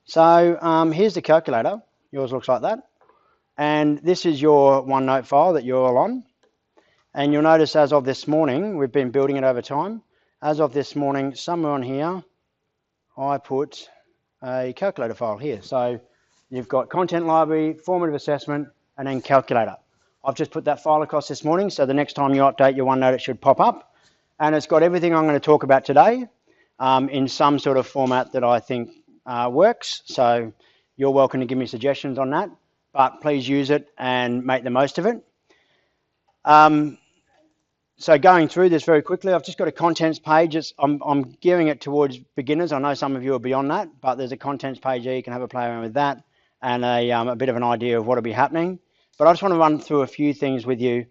So here's the calculator. Yours looks like that. And this is your OneNote file that you're all on. And you'll notice as of this morning, we've been building it over time. As of this morning, somewhere on here, I put a calculator file here. So you've got content library, formative assessment, and then calculator. I've just put that file across this morning, so the next time you update your OneNote, it should pop up. And it's got everything I'm going to talk about today in some sort of format that I think works. So you're welcome to give me suggestions on that, but please use it and make the most of it. So going through this very quickly, I've just got a contents page. I'm gearing it towards beginners. I know some of you are beyond that, but there's a contents page here. You can have a play around with that and a bit of an idea of what will be happening. But I just want to run through a few things with you.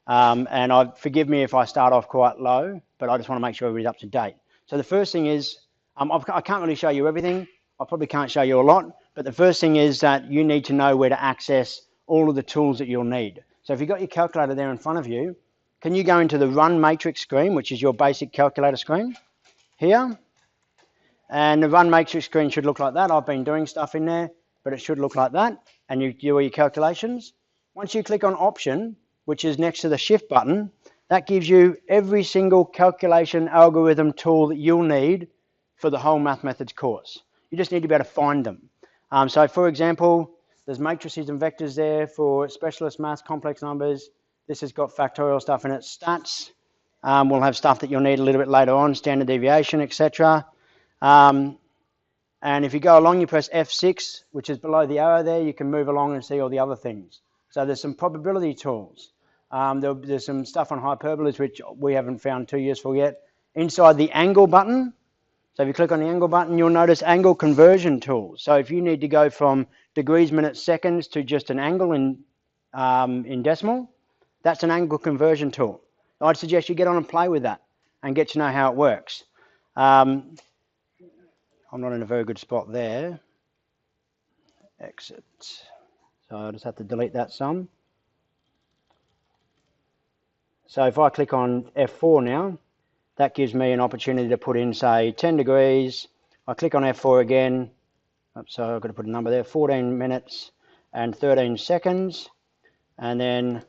And forgive me if I start off quite low, but I just want to make sure everybody's up to date. So the first thing is, I can't really show you everything. I probably can't show you a lot, but the first thing is that you need to know where to access all of the tools that you'll need. So if you've got your calculator there in front of you, can you go into the Run Matrix screen, which is your basic calculator screen here? And the Run Matrix screen should look like that. I've been doing stuff in there, but it should look like that. And you do all your calculations. Once you click on Option, which is next to the Shift button, that gives you every single calculation algorithm tool that you'll need for the whole Math Methods course. You just need to be able to find them. So for example, there's matrices and vectors there for specialist maths, complex numbers. This has got factorial stuff in it. Stats, we'll have stuff that you'll need a little bit later on, standard deviation, etc. And if you go along, you press F6, which is below the arrow there, you can move along and see all the other things. So there's some probability tools. There's some stuff on hyperbolas, which we haven't found too useful yet. Inside the angle button, so if you click on the angle button, you'll notice angle conversion tools. So if you need to go from degrees, minutes, seconds to just an angle in decimal, that's an angle conversion tool. I'd suggest you get on and play with that and get to know how it works. I'm not in a very good spot there. Exit. So I just have to delete that some. So if I click on F4 now, that gives me an opportunity to put in, say, 10 degrees. I click on F4 again. So I've got to put a number there, 14 minutes and 13 seconds. And then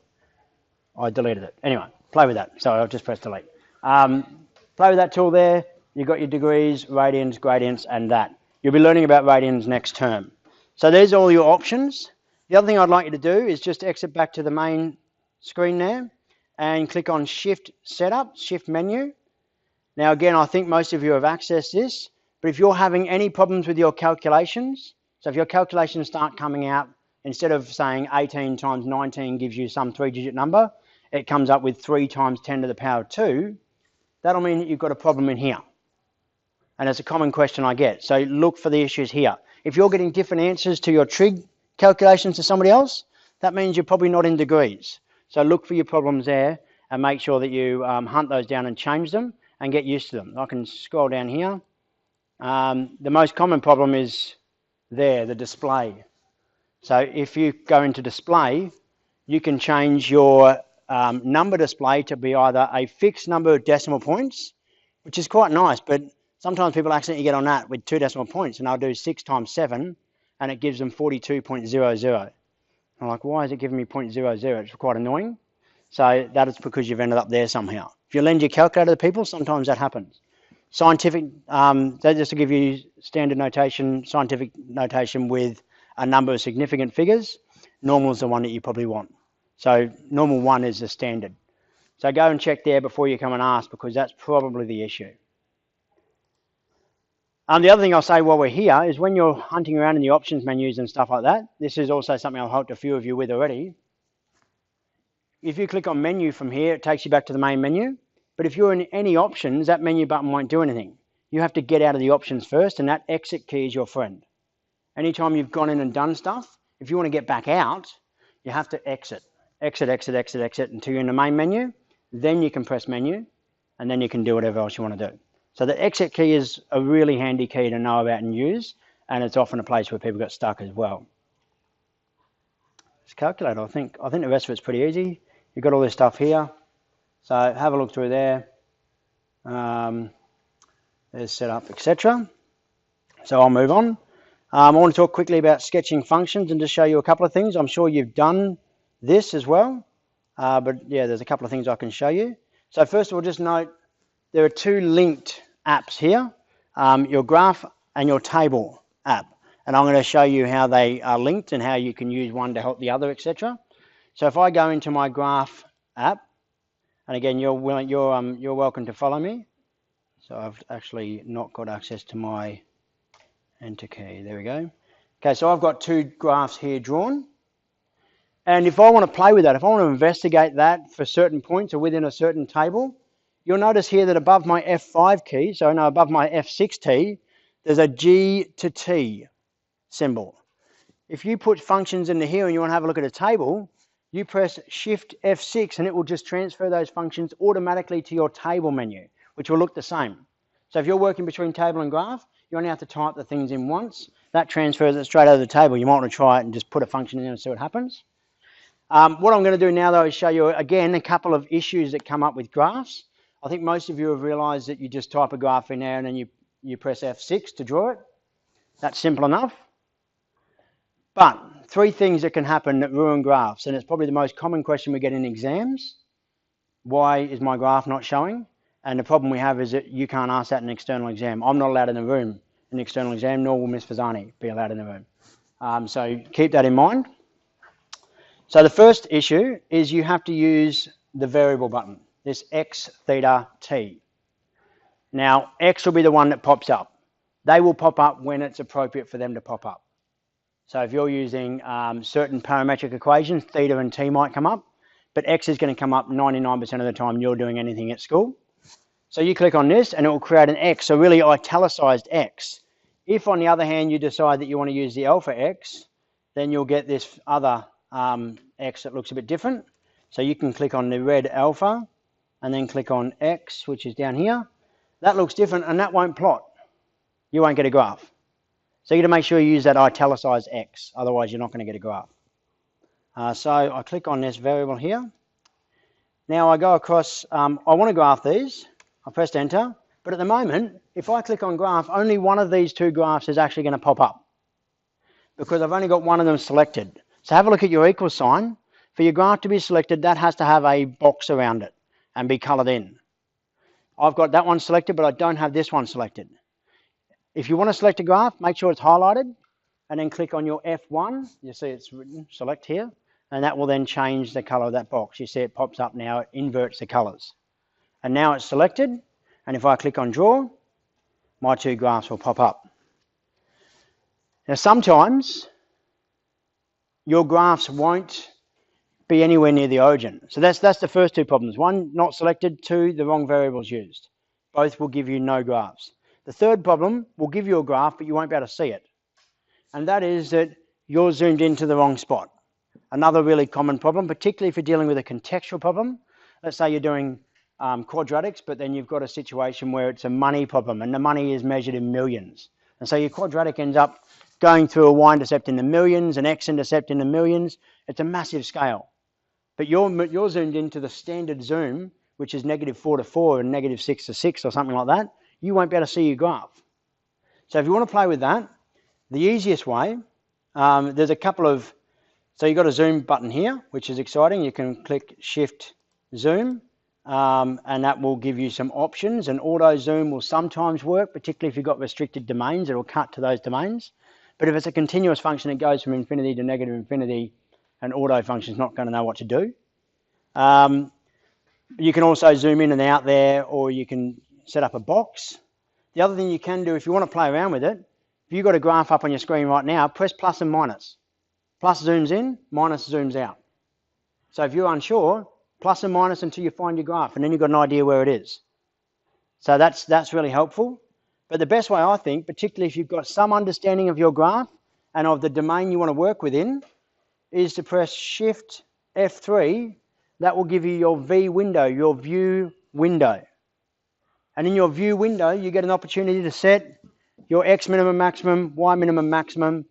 I deleted it. Anyway, play with that. So I'll just press delete. Play with that tool there. You've got your degrees, radians, gradients, and that. You'll be learning about radians next term. So there's all your options. The other thing I'd like you to do is just exit back to the main screen there and click on Shift Setup, Shift Menu. Now again, I think most of you have accessed this, but if you're having any problems with your calculations, so if your calculations start coming out, instead of saying 18 times 19 gives you some 3-digit number, it comes up with 3 times 10 to the power 2, that'll mean that you've got a problem in here. And it's a common question I get. So look for the issues here. If you're getting different answers to your trig calculations to somebody else, that means you're probably not in degrees. So look for your problems there and make sure that you hunt those down and change them and get used to them. I can scroll down here. The most common problem is there, the display. So if you go into display, you can change your number display to be either a fixed number of decimal points, which is quite nice, but sometimes people accidentally get on that with 2 decimal points, and I'll do 6 times 7, and it gives them 42.00. I'm like, why is it giving me 0.00? It's quite annoying. So that is because you've ended up there somehow. If you lend your calculator to people, sometimes that happens. Scientific, just to give you standard notation, scientific notation with a number of significant figures, normal is the one that you probably want. So normal 1 is the standard. So go and check there before you come and ask, because that's probably the issue. The other thing I'll say while we're here is when you're hunting around in the options menus and stuff like that, this is also something I've helped a few of you with already. If you click on menu from here, it takes you back to the main menu. But if you're in any options, that menu button won't do anything. You have to get out of the options first, and that exit key is your friend. Anytime you've gone in and done stuff, if you want to get back out, you have to exit. Exit, exit, exit, exit until you're in the main menu. Then you can press menu, and then you can do whatever else you want to do. So the exit key is a really handy key to know about and use, and it's often a place where people get stuck as well. It's calculator, I think the rest of it's pretty easy. You've got all this stuff here. So have a look through there. There's setup, etc. So I'll move on. I want to talk quickly about sketching functions and just show you a couple of things. I'm sure you've done this as well, but yeah, there's a couple of things I can show you. So first of all, just note there are two linked apps here, your graph and your table app. And I'm going to show you how they are linked and how you can use one to help the other, etc. So if I go into my graph app, and again, you're welcome to follow me. So I've actually not got access to my enter key. There we go. Okay, so I've got two graphs here drawn. And if I want to play with that, if I want to investigate that for certain points or within a certain table, you'll notice here that above my F5 key, so no, above my F6 key, there's a G to T symbol. If you put functions into here and you want to have a look at a table, you press Shift F6 and it will just transfer those functions automatically to your table menu, which will look the same. So if you're working between table and graph, you only have to type the things in once. That transfers it straight over the table. You might want to try it and just put a function in and see what happens. What I'm going to do now, though, is show you, again, a couple of issues that come up with graphs. I think most of you have realised that you just type a graph in there and then you press F6 to draw it. That's simple enough. But three things that can happen that ruin graphs, and it's probably the most common question we get in exams. Why is my graph not showing? And the problem we have is that you can't ask that in an external exam. I'm not allowed in the room in an external exam, nor will Miss Fasani be allowed in the room. So keep that in mind. So the first issue is you have to use the variable button, this X, theta, T. Now, X will be the one that pops up. They will pop up when it's appropriate for them to pop up. So if you're using certain parametric equations, theta and T might come up, but X is going to come up 99% of the time you're doing anything at school. So you click on this and it will create an X, so really italicized X. If, on the other hand, you decide that you want to use the alpha X, then you'll get this other X that looks a bit different. So you can click on the red alpha and then click on X, which is down here. That looks different and that won't plot. You won't get a graph. So you got to make sure you use that italicized X, otherwise you're not going to get a graph. So I click on this variable here. Now I go across, I want to graph these. I pressed enter, but at the moment, if I click on graph, only one of these two graphs is actually going to pop up because I've only got one of them selected. So have a look at your equal sign. For your graph to be selected, that has to have a box around it and be colored in. I've got that one selected, but I don't have this one selected. If you want to select a graph, make sure it's highlighted and then click on your F1. You see it's written, select here, and that will then change the color of that box. You see it pops up now, it inverts the colors. And now it's selected, and if I click on draw, my two graphs will pop up. Now sometimes your graphs won't be anywhere near the origin. So that's the first two problems. One, not selected. Two, the wrong variables used. Both will give you no graphs. The third problem will give you a graph, but you won't be able to see it. And that is that you're zoomed into the wrong spot. Another really common problem, particularly if you're dealing with a contextual problem. Let's say you're doing quadratics, but then you've got a situation where it's a money problem and the money is measured in millions. And so your quadratic ends up going through a y-intercept in the millions, an x-intercept in the millions. It's a massive scale. But you're zoomed into the standard zoom, which is -4 to 4 and -6 to 6 or something like that. You won't be able to see your graph. So if you want to play with that, the easiest way, there's a couple of, so you've got a zoom button here, which is exciting. You can click Shift Zoom. And that will give you some options, and auto zoom will sometimes work, particularly if you've got restricted domains. It will cut to those domains. But if it's a continuous function, it goes from infinity to negative infinity, and auto function is not going to know what to do. You can also zoom in and out there, or you can set up a box. The other thing you can do, if you want to play around with it, if you've got a graph up on your screen right now, press plus and minus. Plus zooms in, minus zooms out. So if you're unsure, plus and minus until you find your graph, and then you've got an idea where it is. So that's really helpful. But the best way, I think, particularly if you've got some understanding of your graph and of the domain you want to work within, is to press Shift F3. That will give you your V window, your view window. And in your view window, you get an opportunity to set your X minimum maximum, Y minimum maximum,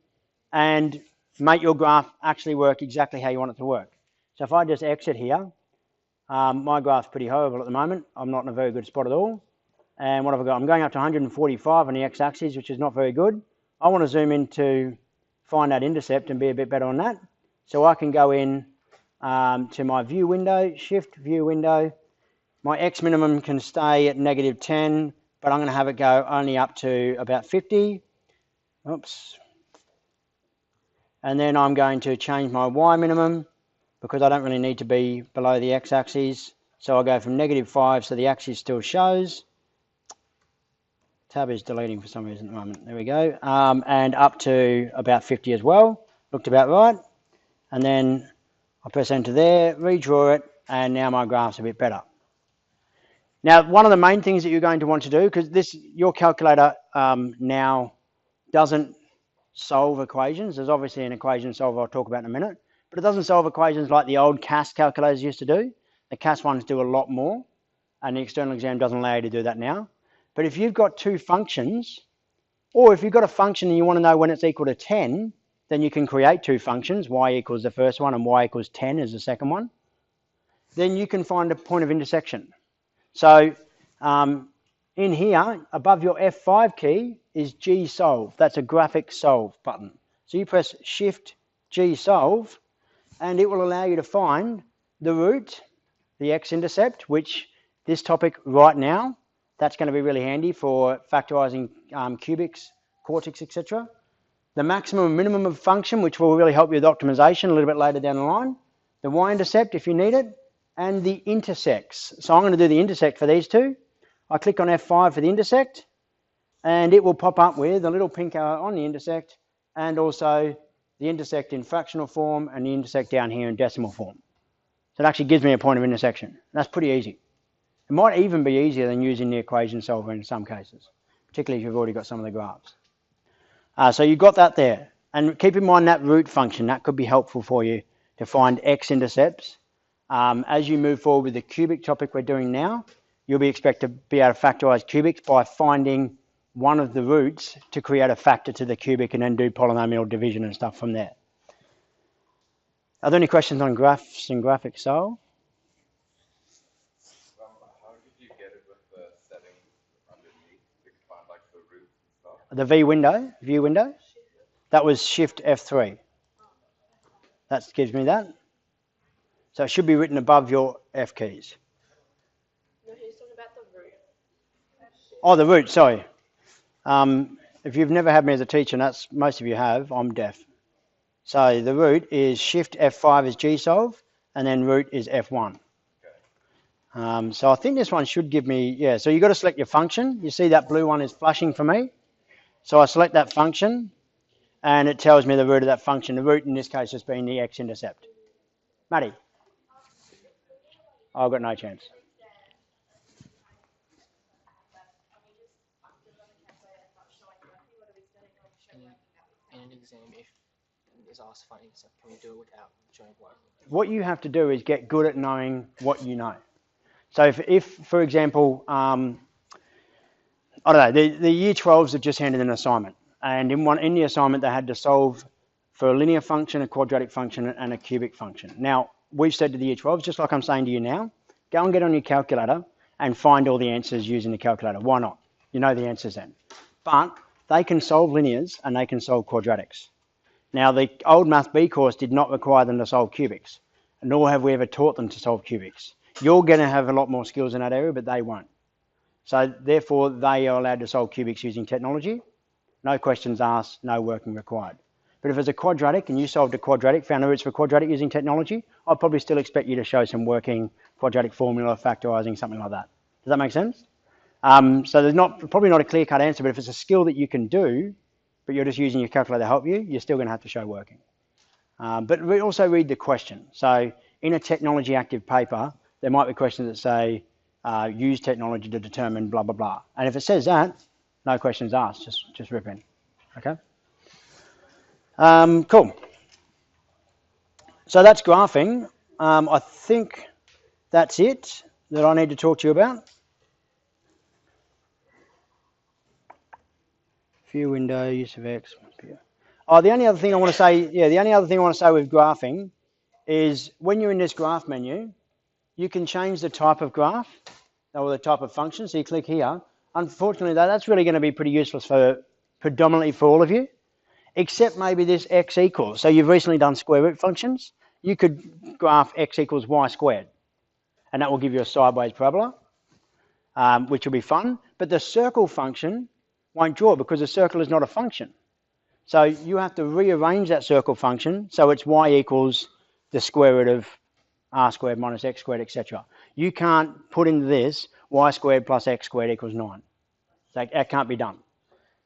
and make your graph actually work exactly how you want it to work. So if I just exit here, my graph's pretty horrible at the moment. I'm not in a very good spot at all. And what have I got? I'm going up to 145 on the x-axis, which is not very good. I want to zoom in to find that intercept and be a bit better on that. So I can go in to my view window, shift view window. My X minimum can stay at -10, but I'm going to have it go only up to about 50. Oops. And then I'm going to change my Y minimum because I don't really need to be below the X axis. So I'll go from -5 so the axis still shows. Tab is deleting for some reason at the moment. There we go. And up to about 50 as well. Looked about right. And then I press enter there, redraw it, and now my graph's a bit better. Now, one of the main things that you're going to want to do, because your calculator now doesn't solve equations. There's obviously an equation solver I'll talk about in a minute, but it doesn't solve equations like the old CAS calculators used to do. The CAS ones do a lot more, and the external exam doesn't allow you to do that now. But if you've got two functions, or if you've got a function and you want to know when it's equal to 10, then you can create two functions, y equals the first one and y equals 10 is the second one. Then you can find a point of intersection. So in here, above your F5 key is G solve. That's a graphic solve button. So you press Shift G solve, and it will allow you to find the root, the x-intercept, which this topic right now, that's going to be really handy for factorizing cubics, quartics, etc. The maximum and minimum of function, which will really help you with optimization a little bit later down the line. The y-intercept if you need it, and the intersects. So I'm going to do the intersect for these two. I click on F5 for the intersect, and it will pop up with a little pink arrow on the intersect, and also the intersect in fractional form and the intersect down here in decimal form. So it actually gives me a point of intersection. That's pretty easy. It might even be easier than using the equation solver in some cases, particularly if you've already got some of the graphs. So you've got that there. And keep in mind that root function. That could be helpful for you to find x-intercepts. As you move forward with the cubic topic we're doing now, you'll be expected to be able to factorize cubics by finding one of the roots to create a factor to the cubic and then do polynomial division and stuff from there. Are there any questions on graphs and graphic solve? How did you get it with the settings underneath to find like the roots and stuff? The V window, view window, that was Shift F3. That gives me that. So it should be written above your F keys. No, he's talking about the root. Oh, the root, sorry. If you've never had me as a teacher, and that's most of you have, I'm deaf. So the root is Shift F5 is G solve, and then root is F1. So I think this one should give me, yeah, so you've got to select your function. You see that blue one is flashing for me. So I select that function, and it tells me the root of that function. The root in this case has been the x-intercept. Matty? I've got no chance. In an exam, if is asked to find intercept, can we do it without showing working? What you have to do is get good at knowing what you know. So if for example, I don't know, the year 12s have just handed an assignment, and in the assignment they had to solve for a linear function, a quadratic function, and a cubic function. Now, we've said to the year 12s, just like I'm saying to you now, go and get on your calculator and find all the answers using the calculator. Why not? You know the answers then. But they can solve linears and they can solve quadratics. Now, the old Math B course did not require them to solve cubics, nor have we ever taught them to solve cubics. You're going to have a lot more skills in that area, but they won't. So therefore, they are allowed to solve cubics using technology. No questions asked, no working required. But if it's a quadratic and you solved a quadratic, found the roots for quadratic using technology, I'd probably still expect you to show some working quadratic formula, factorizing, something like that. Does that make sense? So there's probably not a clear-cut answer, but if it's a skill that you can do, but you're just using your calculator to help you, you're still going to have to show working. But we also read the question. So in a technology active paper, there might be questions that say, use technology to determine blah, blah, blah. And if it says that, no questions asked, just rip in. Okay? Cool. So that's graphing. I think that's it that I need to talk to you about. View window, use of X. Oh, the only other thing I want to say, with graphing is when you're in this graph menu, you can change the type of graph or the type of function. So you click here. Unfortunately, that's really going to be pretty useless for predominantly for all of you, except maybe this x equals. So you've recently done square root functions. You could graph x equals y squared, and that will give you a sideways parabola, which will be fun. But the circle function won't draw because the circle is not a function. So you have to rearrange that circle function so it's y equals the square root of r squared minus x squared, etc. You can't put into this y squared plus x squared equals 9. That can't be done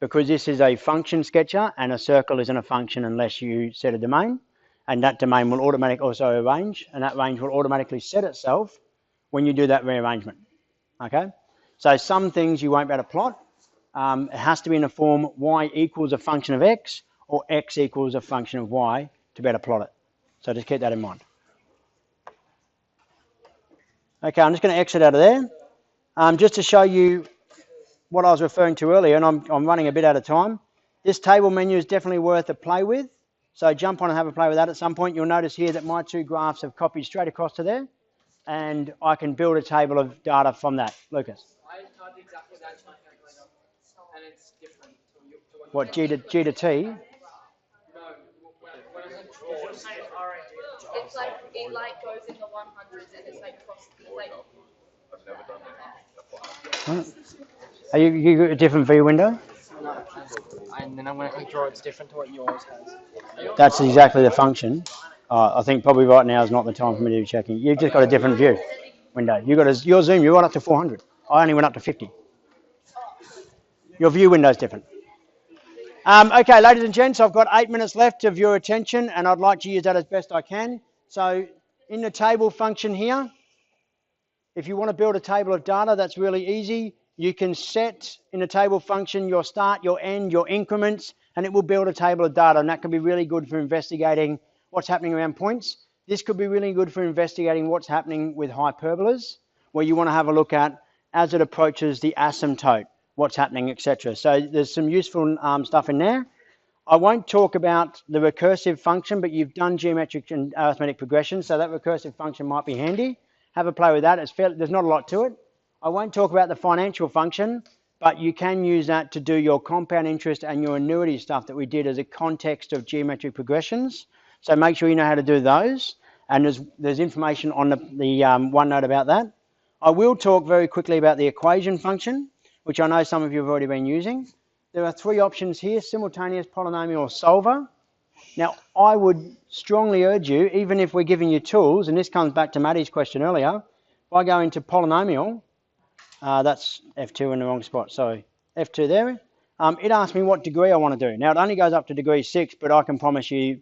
because this is a function sketcher and a circle isn't a function unless you set a domain, and that domain will automatically also arrange, and that range will automatically set itself when you do that rearrangement. Okay, so some things you won't be able to plot. It has to be in the form y equals a function of x or x equals a function of y to be able to plot it. So just keep that in mind. Okay, I'm just going to exit out of there. Just to show you what I was referring to earlier, and I'm running a bit out of time. This table menu is definitely worth a play with. So jump on and have a play with that at some point. You'll notice here that my two graphs have copied straight across to there, and I can build a table of data from that. Lucas. I typed exactly that to my calculator, and it's different to What, G to T? No, when I said draw, It's like it like goes in the 100s and it's like cross like. I've never done that. Are you got a different view window? no, and then when I click draw, it's different to what yours has. That's exactly the function. I think probably right now is not the time for me to be checking. You've just got a different view window. Your zoom, you went up to 400. I only went up to 50. Your view window is different. Okay, ladies and gents, I've got 8 minutes left of your attention, and I'd like to use that as best I can. So in the table function here, if you want to build a table of data, that's really easy. You can set in a table function your start, your end, your increments, and it will build a table of data, and that can be really good for investigating what's happening around points. This could be really good for investigating what's happening with hyperbolas, where you want to have a look at as it approaches the asymptote, what's happening, etc. So there's some useful stuff in there. I won't talk about the recursive function, but you've done geometric and arithmetic progression, so that recursive function might be handy. Have a play with that. There's not a lot to it. I won't talk about the financial function, but you can use that to do your compound interest and your annuity stuff that we did as a context of geometric progressions. So make sure you know how to do those, and there's information on the OneNote about that. I will talk very quickly about the equation function, which I know some of you have already been using. There are 3 options here: simultaneous, polynomial, or solver. Now, I would strongly urge you, even if we're giving you tools, and this comes back to Maddie's question earlier, if I go into polynomial, that's F2 in the wrong spot, sorry, F2 there, it asks me what degree I want to do. Now, it only goes up to degree 6, but I can promise you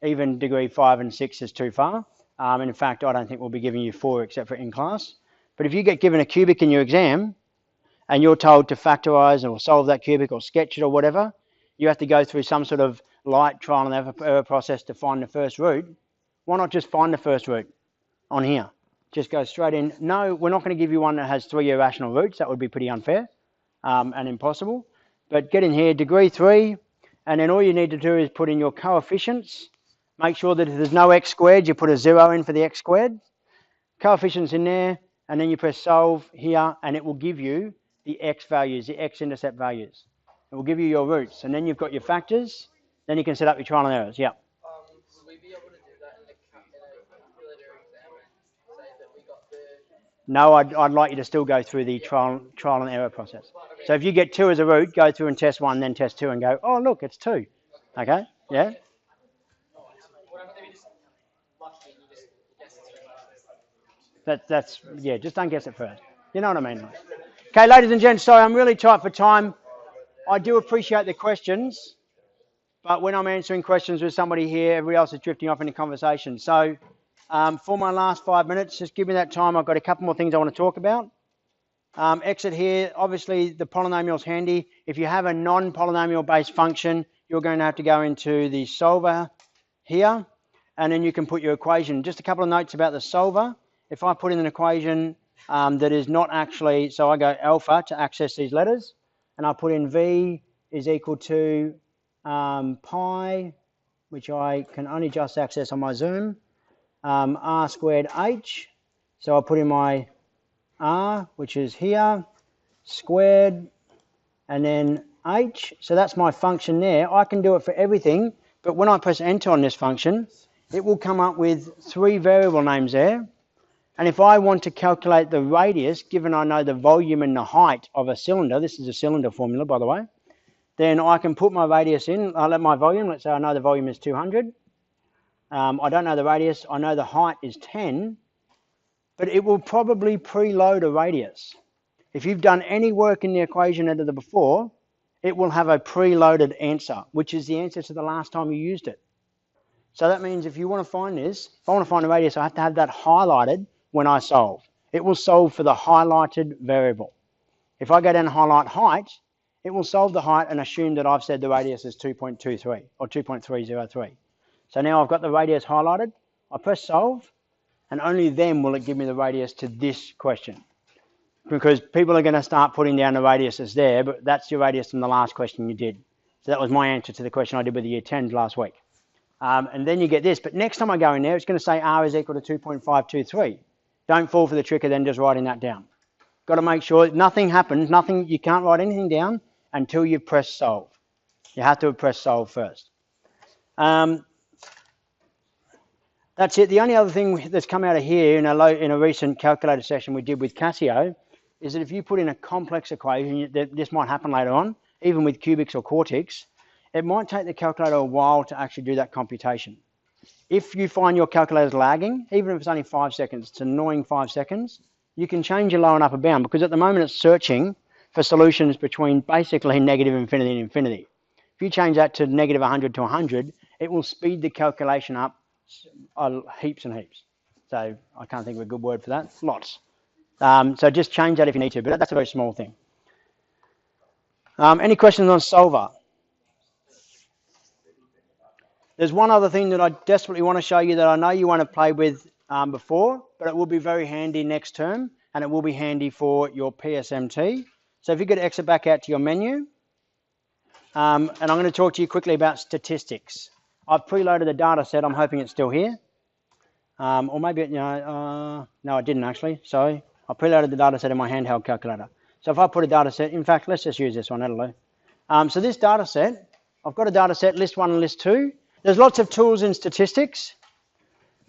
even degree 5 and 6 is too far. In fact, I don't think we'll be giving you 4 except for in class. But if you get given a cubic in your exam, and you're told to factorise or solve that cubic or sketch it or whatever, you have to go through some sort of light trial and error process to find the first root. Why not just find the first root on here? Just go straight in. No, we're not going to give you one that has 3 irrational roots. That would be pretty unfair and impossible. But get in here, degree 3, and then all you need to do is put in your coefficients. Make sure that if there's no x squared, you put a 0 in for the x squared. Coefficients in there, and then you press solve here, and it will give you the x values, the x-intercept values. It will give you your roots, and then you've got your factors. Then you can set up your trial and errors. Yeah. Will we be able to do that in a calculator exam and say that we got the... No, I'd like you to still go through the trial and error process. So if you get 2 as a root, go through and test 1, then test 2, and go, oh look, it's 2. Okay? Yeah. That's yeah. Just don't guess it first. You know what I mean? Okay, ladies and gents. Sorry, I'm really tight for time. I do appreciate the questions, but when I'm answering questions with somebody here, everybody else is drifting off into conversation. So for my last 5 minutes, just give me that time. I've got a couple more things I want to talk about. Exit here. Obviously, the polynomial's handy. If you have a non-polynomial based function, you're going to have to go into the solver here, and then you can put your equation. Just a couple of notes about the solver. If I put in an equation that is not actually, so I go alpha to access these letters, and I put in v is equal to pi, which I can only just access on my Zoom, r squared h. So I'll put in my r, which is here, squared, and then h, so that's my function there. I can do it for everything, but when I press enter on this function, it will come up with 3 variable names there. And if I want to calculate the radius, given I know the volume and the height of a cylinder, this is a cylinder formula, by the way, then I can put my radius in. I'll let my volume, let's say I know the volume is 200. I don't know the radius, I know the height is 10, but it will probably preload a radius. If you've done any work in the equation editor before, it will have a preloaded answer, which is the answer to the last time you used it. So that means if you want to find this, if I want to find a radius, I have to have that highlighted when I solve. It will solve for the highlighted variable. If I go down and highlight height, it will solve the height and assume that I've said the radius is 2.23 or 2.303. So now I've got the radius highlighted. I press solve, and only then will it give me the radius to this question. Because people are going to start putting down the radiuses there, but that's your radius from the last question you did. So that was my answer to the question I did with the year 10 last week. And then you get this. But next time I go in there, it's going to say R is equal to 2.523. Don't fall for the trick of then just writing that down. Got to make sure nothing happens, you can't write anything down until you press solve. You have to press solve first. That's it. The only other thing that's come out of here in a recent calculator session we did with Casio is that if you put in a complex equation, this might happen later on, even with cubics or quartics, it might take the calculator a while to actually do that computation. If you find your calculator's lagging, even if it's only 5 seconds, it's an annoying 5 seconds, you can change your lower and upper bound, because at the moment it's searching for solutions between basically negative infinity and infinity. If you change that to negative 100 to 100, it will speed the calculation up heaps and heaps. So I can't think of a good word for that. Lots. So just change that if you need to, but that's a very small thing. Any questions on solver? There's one other thing that I desperately want to show you that I know you want to play with before, but it will be very handy next term, and it will be handy for your PSMT. So if you could exit back out to your menu, and I'm going to talk to you quickly about statistics. I've preloaded the data set. I'm hoping it's still here. Or maybe, no, I didn't actually. Sorry. I preloaded the data set in my handheld calculator. So if I put a data set, in fact, let's just use this one, that'll do. So this data set, I've got a data set, list 1 and list 2. There's lots of tools in statistics.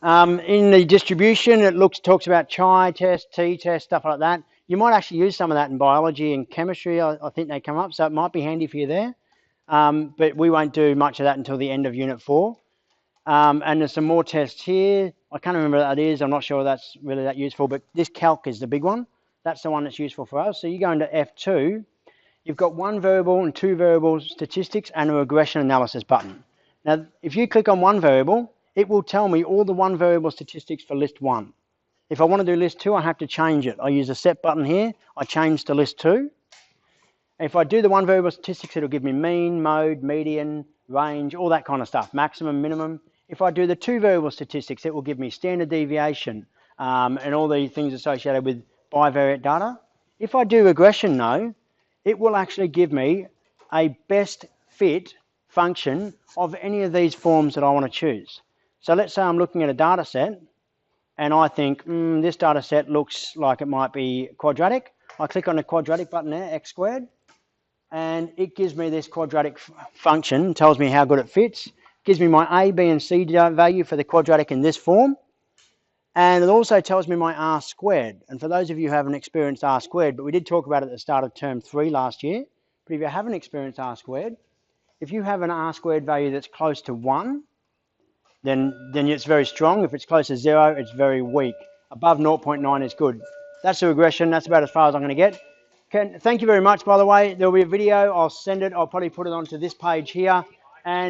In the distribution, it talks about chi-test, t-test, stuff like that. You might actually use some of that in biology and chemistry. I think they come up, so it might be handy for you there. But we won't do much of that until the end of Unit 4. And there's some more tests here. I can't remember what that is. I'm not sure that's really that useful, but this calc is the big one. That's the one that's useful for us. So you go into F2, you've got 1 variable and 2 variable statistics and a regression analysis button. Now, if you click on 1 variable, it will tell me all the 1 variable statistics for list 1. If I want to do list 2, I have to change it. I use a set button here. I change to list 2. If I do the 1 variable statistics, it'll give me mean, mode, median, range, all that kind of stuff, maximum, minimum. If I do the 2 variable statistics, it will give me standard deviation and all the things associated with bivariate data. If I do regression, though, it will actually give me a best fit function of any of these forms that I want to choose. So let's say I'm looking at a data set and I think this data set looks like it might be quadratic. I click on the quadratic button there, x squared, and it gives me this quadratic function, tells me how good it fits, gives me my A, B and C value for the quadratic in this form, and it also tells me my R squared. And for those of you who haven't experienced R squared, but we did talk about it at the start of term 3 last year, but if you haven't experienced R squared, if you have an R squared value that's close to 1, then it's very strong. If it's close to 0, it's very weak. Above 0.9 is good. That's the regression. That's about as far as I'm going to get. Thank you very much, by the way. There'll be a video. I'll send it. I'll probably put it onto this page here. And